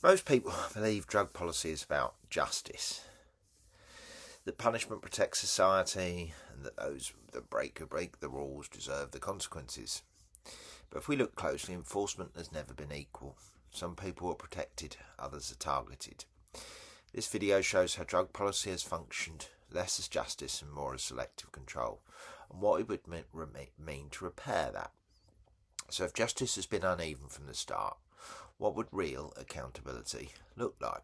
Most people believe drug policy is about justice, that punishment protects society, and that those that break the rules deserve the consequences. But if we look closely, enforcement has never been equal. Some people are protected, others are targeted. This video shows how drug policy has functioned less as justice and more as selective control, and what it would mean to repair that. So if justice has been uneven from the start, what would real accountability look like?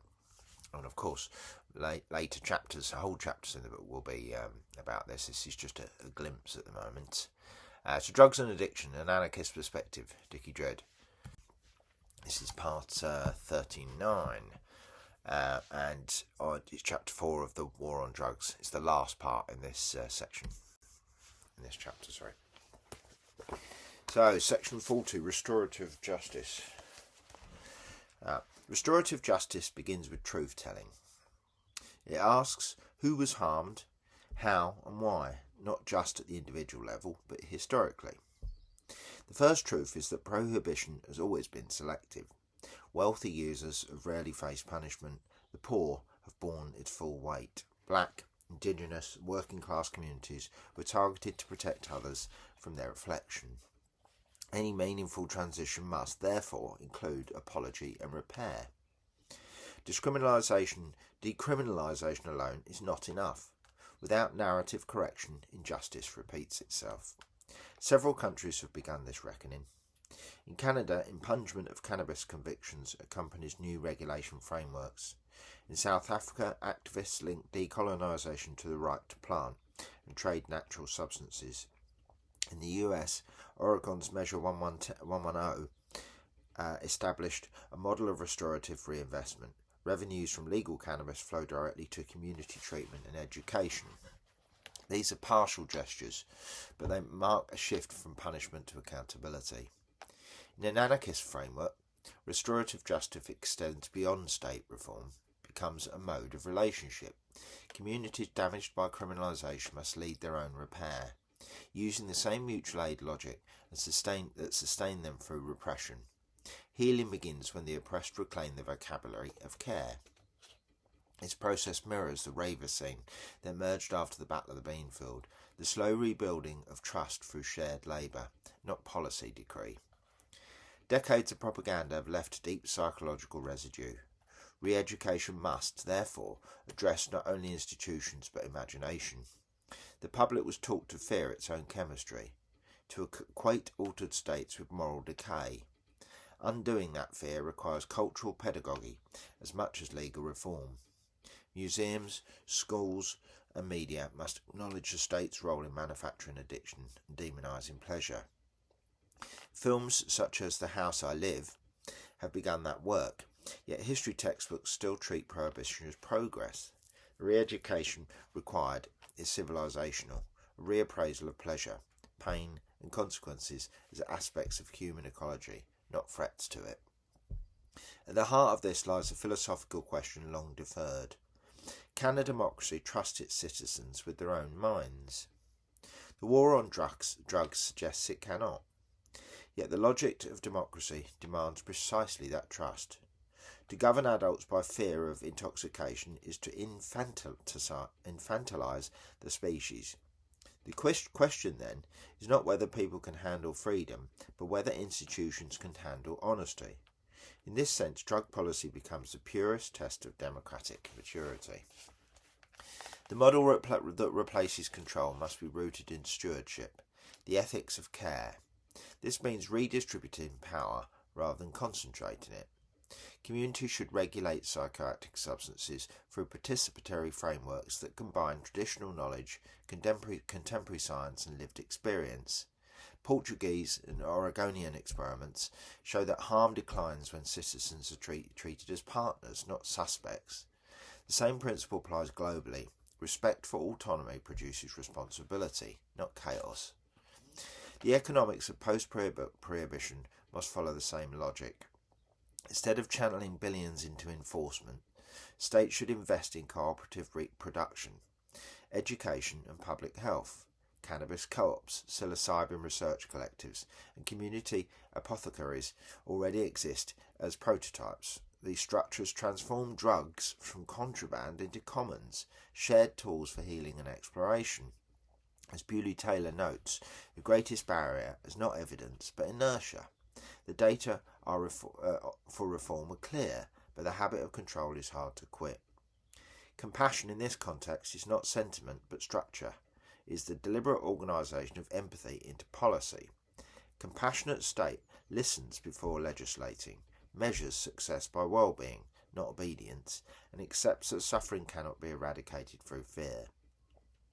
And of course, later chapters, whole chapters in the book will be about this. This is just a glimpse at the moment. So drugs and addiction, an anarchist perspective, Dickie Dredd. This is part 39. And it's chapter 4 of the War on Drugs. It's the last part in this section. In this chapter, sorry. So, section 40, Restorative Justice. Restorative justice begins with truth-telling. It asks who was harmed, how and why, not just at the individual level, but historically. The first truth is that prohibition has always been selective. Wealthy users have rarely faced punishment. The poor have borne its full weight. Black, indigenous, working class communities were targeted to protect others from their affliction. Any meaningful transition must, therefore, include apology and repair. Decriminalisation alone is not enough. Without narrative correction, injustice repeats itself. Several countries have begun this reckoning. In Canada, impungement of cannabis convictions accompanies new regulation frameworks. In South Africa, activists link decolonisation to the right to plant and trade natural substances. In the US, Oregon's Measure 110 established a model of restorative reinvestment. Revenues from legal cannabis flow directly to community treatment and education. These are partial gestures, but they mark a shift from punishment to accountability. In an anarchist framework, restorative justice extends beyond state reform, becomes a mode of relationship. Communities damaged by criminalisation must lead their own repair, using the same mutual aid logic that sustained them through repression. Healing begins when the oppressed reclaim the vocabulary of care. This process mirrors the raver scene that emerged after the Battle of the Beanfield, the slow rebuilding of trust through shared labour, not policy decree. Decades of propaganda have left deep psychological residue. Re-education must, therefore, address not only institutions but imagination. The public was taught to fear its own chemistry, to equate altered states with moral decay. Undoing that fear requires cultural pedagogy as much as legal reform. Museums, schools and media must acknowledge the state's role in manufacturing addiction and demonising pleasure. Films such as The House I Live have begun that work, yet history textbooks still treat prohibition as progress. The re-education required is civilisational, a reappraisal of pleasure, pain and consequences as aspects of human ecology, not threats to it. At the heart of this lies a philosophical question long deferred. Can a democracy trust its citizens with their own minds? The war on drugs suggests it cannot. Yet the logic of democracy demands precisely that trust. To govern adults by fear of intoxication is to infantilise the species. The question then is not whether people can handle freedom, but whether institutions can handle honesty. In this sense, drug policy becomes the purest test of democratic maturity. The model that replaces control must be rooted in stewardship, the ethics of care. This means redistributing power rather than concentrating it. Communities should regulate psychoactive substances through participatory frameworks that combine traditional knowledge, contemporary science and lived experience. Portuguese and Oregonian experiments show that harm declines when citizens are treated as partners, not suspects. The same principle applies globally. Respect for autonomy produces responsibility, not chaos. The economics of post-prohibition must follow the same logic. Instead of channeling billions into enforcement, states should invest in cooperative production, education and public health. Cannabis co-ops, psilocybin research collectives and community apothecaries already exist as prototypes. these structures transform drugs from contraband into commons, shared tools for healing and exploration. As Bewley Taylor notes, the greatest barrier is not evidence but inertia. The data for reform are clear, but the habit of control is hard to quit. Compassion in this context is not sentiment but structure. It is the deliberate organisation of empathy into policy. Compassionate state listens before legislating, measures success by well-being, not obedience, and accepts that suffering cannot be eradicated through fear.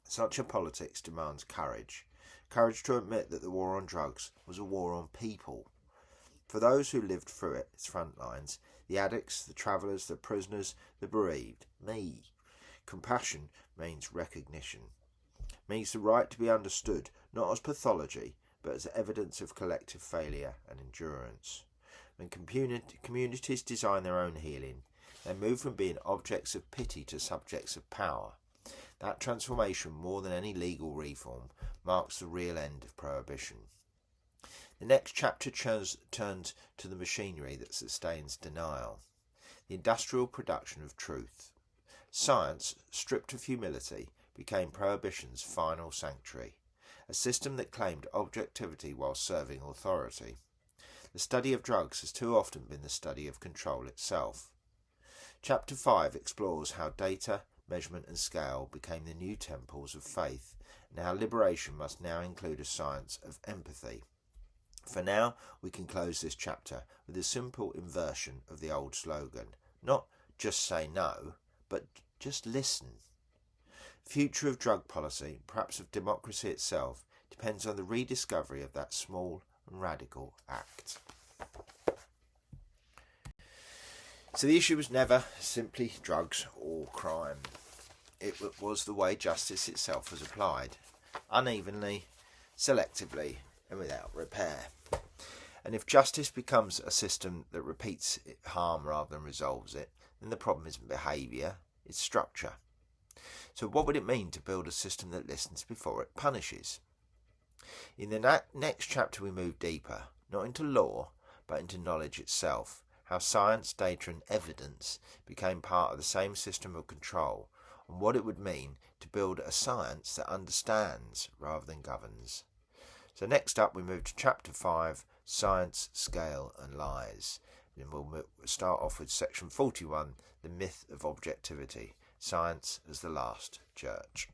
Such a politics demands courage to admit that the war on drugs was a war on people. For those who lived through its front lines, the addicts, the travellers, the prisoners, the bereaved, me. Compassion means recognition, means the right to be understood not as pathology but as evidence of collective failure and endurance. When communities design their own healing, they move from being objects of pity to subjects of power. That transformation, more than any legal reform, marks the real end of prohibition. The next chapter turns to the machinery that sustains denial, the industrial production of truth. Science, stripped of humility, became prohibition's final sanctuary, a system that claimed objectivity while serving authority. The study of drugs has too often been the study of control itself. Chapter 5 explores how data, measurement and scale became the new temples of faith, and how liberation must now include a science of empathy. For now, we can close this chapter with a simple inversion of the old slogan, not just say no, but just listen. The future of drug policy, perhaps of democracy itself, depends on the rediscovery of that small and radical act. So the issue was never simply drugs or crime. It was the way justice itself was applied, unevenly, selectively, and without repair. And if justice becomes a system that repeats harm rather than resolves it, then the problem isn't behaviour, it's structure. So what would it mean to build a system that listens before it punishes? In the next chapter we move deeper, not into law, but into knowledge itself, how science, data and evidence became part of the same system of control, and what it would mean to build a science that understands rather than governs. So next up we move to chapter 5, Science, Scale and Lies. Then we'll start off with section 41, the myth of objectivity, science as the last church.